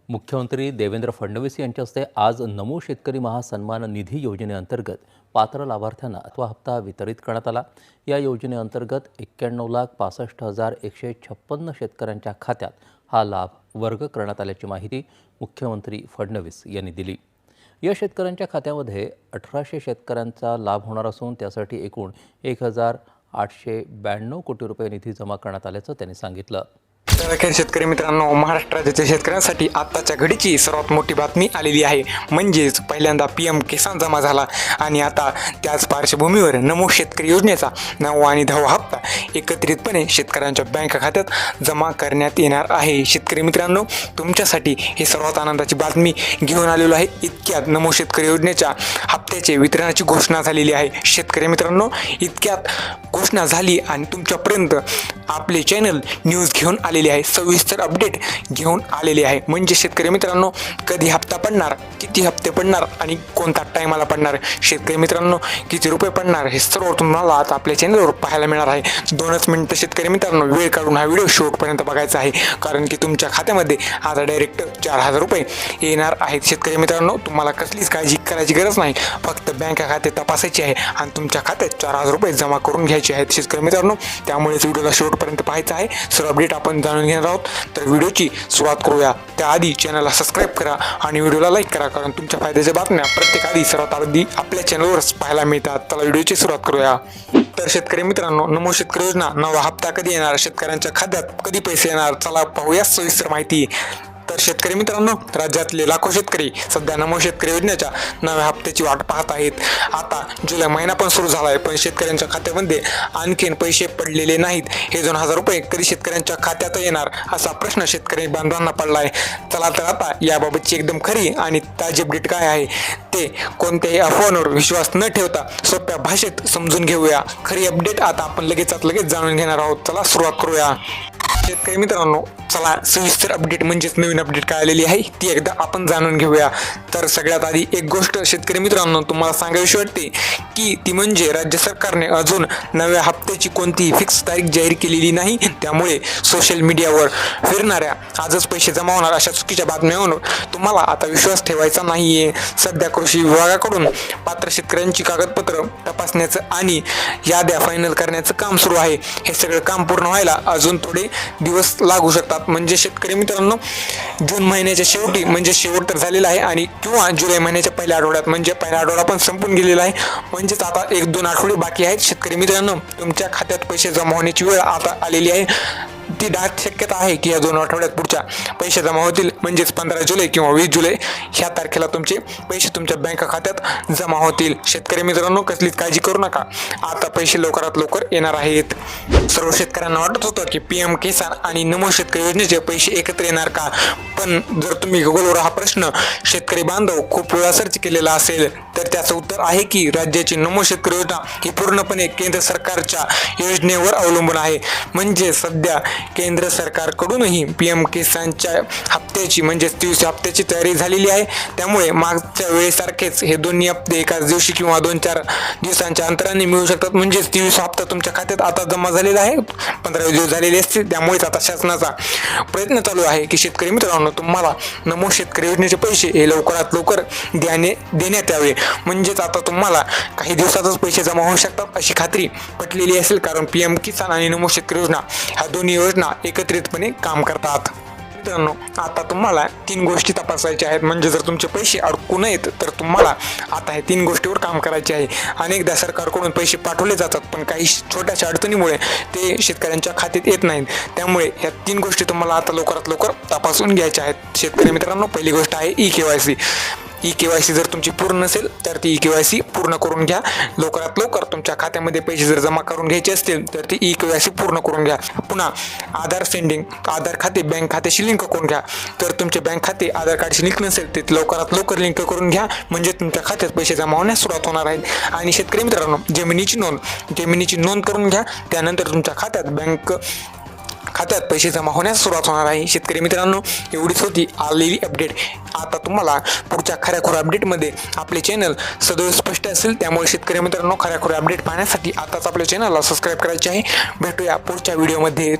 मुख्यमंत्री देवेंद्र फडणवीस यांच्या हस्ते आज नमो शेतकरी महासन्मान निधी योजनेअंतर्गत पात्र लाभार्थ्यांना अथवा हप्ता वितरित करण्यात आला। या योजनेअंतर्गत 91,65,156 शेतकऱ्यांच्या खात्यात हा लाभ वर्ग करण्यात आल्याची माहिती मुख्यमंत्री फडणवीस यांनी दिली। या शेतकऱ्यांच्या खात्यामध्ये 1800 शेतकऱ्यांचा लाभ होणार असून त्यासाठी एकूण 1,892 कोटी रुपये निधी जमा करण्यात आल्याचं त्यांनी सांगितलं। तर शेतकरी मित्रांनो, महाराष्ट्र राज्याच्या शेतकऱ्यांसाठी आताच्या घडीची सर्वात मोठी बातमी आलेली आहे। म्हणजेच पहिल्यांदा PM किसान जमा झाला आणि आता त्याच पार्श्वभूमीवर नमो शेतकरी योजनेचा 9वा आणि 10वा हप्ता एकत्रितपणे शेतकऱ्यांच्या बँक खात्यात जमा करण्यात येणार आहे। शेतकरी मित्रांनो, तुमच्यासाठी ही सर्वात आनंदाची बातमी घेऊन आलेलो आहे। इतक्यात नमो शेतकरी योजनेच्या हप्त्याचे वितरणाची घोषणा झालेली आहे। शेतकरी मित्रांनो, इतक्यात घोषणा झाली आणि तुमच्यापर्यंत आपले चॅनल न्यूज घेऊन आलेली आहे, सविस्तर अपडेट घेऊन आलेले आहे। म्हणजे शेतकरी मित्रांनो, कधी हप्ता पडणार, किती हप्ते पडणार आणि कोणता टायमाला पडणार, शेतकरी मित्रांनो किती रुपये पडणार, हे सर्व तुम्हाला आता आपल्या चॅनलवर पाहायला मिळणार आहे। 2च मिनिटं शेतकरी मित्रांनो वेळ काढून हा व्हिडिओ शेवटपर्यंत बघायचा आहे, कारण की तुमच्या खात्यामध्ये आता डायरेक्ट 4,000 रुपये येणार आहेत। शेतकरी मित्रांनो, तुम्हाला कसलीच काळजी करायची गरज नाही, फक्त बँक खाते तपासायचे आहे आणि तुमच्या खात्यात 4,000 रुपये जमा करून घ्यायचे आहेत। शेतकरी मित्रांनो, त्यामुळेच व्हिडिओला शेवटपर्यंत पाहायचा आहे, सर्व अपडेट आपण जाणून घेणार आहोत। तर व्हिडिओची सुरुवात करूया। त्याआधी चॅनलला सबस्क्राईब करा आणि व्हिडिओला लाईक करा, कारण तुमच्या फायद्याच्या बातम्या प्रत्येक आधी सर्वात आधी आपल्या चॅनलवरच पाहायला मिळतात। चला व्हिडिओची सुरुवात करूया। तर शेतकरी मित्रांनो, नमो शेतकरी योजना 9वा हप्ता कधी येणार, शेतकऱ्यांच्या खात्यात कधी पैसे येणार, चला पाहूया सविस्तर माहिती। तर शेतकरी मित्रांनो, राज्यातले लाखो शेतकरी सध्या नमो शेतकरी योजनेच्या 9व्या हप्त्याची वाट पाहत आहेत। आता जुलै महिना पण सुरू झाला आहे, पण शेतकऱ्यांच्या खात्यामध्ये आणखीन पैसे पडलेले नाहीत। हे 2,000 रुपये कधी शेतकऱ्यांच्या खात्यात येणार, असा प्रश्न शेतकरी बांधवांना पडला आहे। चला तर आता याबाबतची एकदम खरी आणि ताजी अपडेट काय आहे ते कोणत्याही अफवांवर विश्वास न ठेवता सोप्या भाषेत समजून घेऊया। खरी अपडेट आता आपण लगेच जाणून घेणार आहोत। चला सुरुवात करूया। शेतकरी मित्रांनो, चला सविस्तर अपडेट म्हणजेच नवीन अपडेट काय आलेली आहे ती एकदा आपण जाणून घेऊया। तर सगळ्यात आधी एक गोष्ट शेतकरी मित्रांनो तुम्हाला सांगावीशी वाटते की ती म्हणजे राज्य सरकारने अजून 9व्या हप्त्याची कोणतीही फिक्स तारीख जाहीर केलेली नाही। त्यामुळे सोशल मीडियावर फिरणाऱ्या आजच पैसे जमा होणार अशा चुकीच्या बातम्यांवर तुम्हाला आता विश्वास ठेवायचा नाहीये। सध्या कृषी विभागाकडून पात्र शेतकऱ्यांची कागदपत्र तपासण्याचं आणि याद्या फायनल करण्याचं काम सुरू आहे। हे सगळं काम पूर्ण व्हायला अजून थोडे दिवस लागू शकतात। म्हणजे शेतकरी मित्रांनो, जून महिन्याच्या शेवटी म्हणजे शेवट तर झालेला आहे आणि किंवा जुलै महिन्याच्या पहिल्या आठवड्यात म्हणजे पहिला आठवडा पण संपून गेलेला आहे। म्हणजेच आता 1-2 आठवडे बाकी आहेत। शेतकरी मित्रांनो, तुमच्या खात्यात पैसे जमा होण्याची वेळ आता आलेली आहे। ती दाट शक्यता आहे की या 2 आठवड्यात पुढच्या पैसे जमा होतील, म्हणजेच 15 जुलै किंवा 20 जुलै ह्या तारखेला तुमचे पैसे तुमच्या बँक खात्यात जमा होतील। शेतकरी मित्रांनो, कसलीच काळजी करू नका, आता पैसे लवकरात लवकर येणार आहेत। सर्व शेतकऱ्यांना वाटत होतं की PM किसान आणि नमो शेतकरी योजनेचे पैसे एकत्र येणार का, पण जर तुम्ही गुगलवर हा प्रश्न शेतकरी बांधव खूप वेळा सर्च केलेला असेल तर त्याचं उत्तर आहे की राज्याची नमो शेतकरी योजना ही पूर्णपणे केंद्र सरकारच्या योजनेवर अवलंबून आहे। म्हणजे सध्या केंद्र सरकारकडूनही PM किसानच्या हप्त्याची म्हणजे 23 हप्त्याची तयारी झालेली आहे। त्यामुळे मागच्या वेळेसारखेच हे दोन्ही हप्ते एकाच दिवशी किंवा 2-4 दिवसांच्या अंतराने मिळू शकतात। म्हणजे 23 हप्ता तुमच्या खात्यात आता जमा झालेला आहे, 15 दिवस झालेले असतील। त्यामुळेच आता शासनाचा प्रयत्न चालू आहे की शेतकरी मित्रांनो, तुम्हाला नमो शेतकरी योजनेचे पैसे हे लवकरात लवकर देण्यात यावे। म्हणजेच आता तुम्हाला काही दिवसातच पैसे जमा होऊ शकतात अशी खात्री पटलेली असेल, कारण PM किसान आणि नमो शेतकरी योजना ह्या दोन्ही योजना एकत्रितपणे काम करतात। मित्रांनो, आता तुम्हाला 3 गोष्टी तपासायच्या आहेत। म्हणजे जर तुमचे पैसे अडकू नयेत तर तुम्हाला आता हे 3 गोष्टीवर काम करायचे आहे। अनेकदा सरकारकडून पैसे पाठवले जातात, पण काही छोट्याशा अडचणीमुळे ते शेतकऱ्यांच्या खात्यात येत नाहीत। त्यामुळे ह्या 3 गोष्टी तुम्हाला आता लवकरात लवकर तपासून घ्यायच्या आहेत। शेतकरी मित्रांनो, पहिली गोष्ट आहे eKYC। eKYC जर तुमची पूर्ण नसेल तर ती eKYC पूर्ण करून घ्या। लवकरात लवकर तुमच्या खात्यामध्ये पैसे जर जमा करून घ्यायचे असतील तर ती eKYC पूर्ण करून घ्या। पुन्हा आधार सेंडिंग, आधार खाते बँक खात्याशी लिंक करून घ्या। तर तुमचे बँक खाते आधार कार्डशी लिंक नसेल ते लवकरात लवकर लिंक करून घ्या, म्हणजे तुमच्या खात्यात पैसे जमा होण्यास सुरुवात होणार आहे। आणि शेतकरी मित्रांनो, जमिनीची नोंद करून घ्या, त्यानंतर तुमच्या खात्यात पैसे जमा होण्यास सुरुवात होणार आहे। शेतकरी मित्रांनो, एवढीच होती आलेली अपडेट। आता तुम्हाला पुढच्या खऱ्याखुऱ्या अपडेटमध्ये आपले चॅनल सदैव स्पष्ट असेल। त्यामुळे शेतकरी मित्रांनो, खऱ्याखुऱ्या अपडेट पाहण्यासाठी आताच आपल्या चॅनलला सबस्क्राईब करायचे आहे। भेटूया पुढच्या व्हिडिओमध्ये।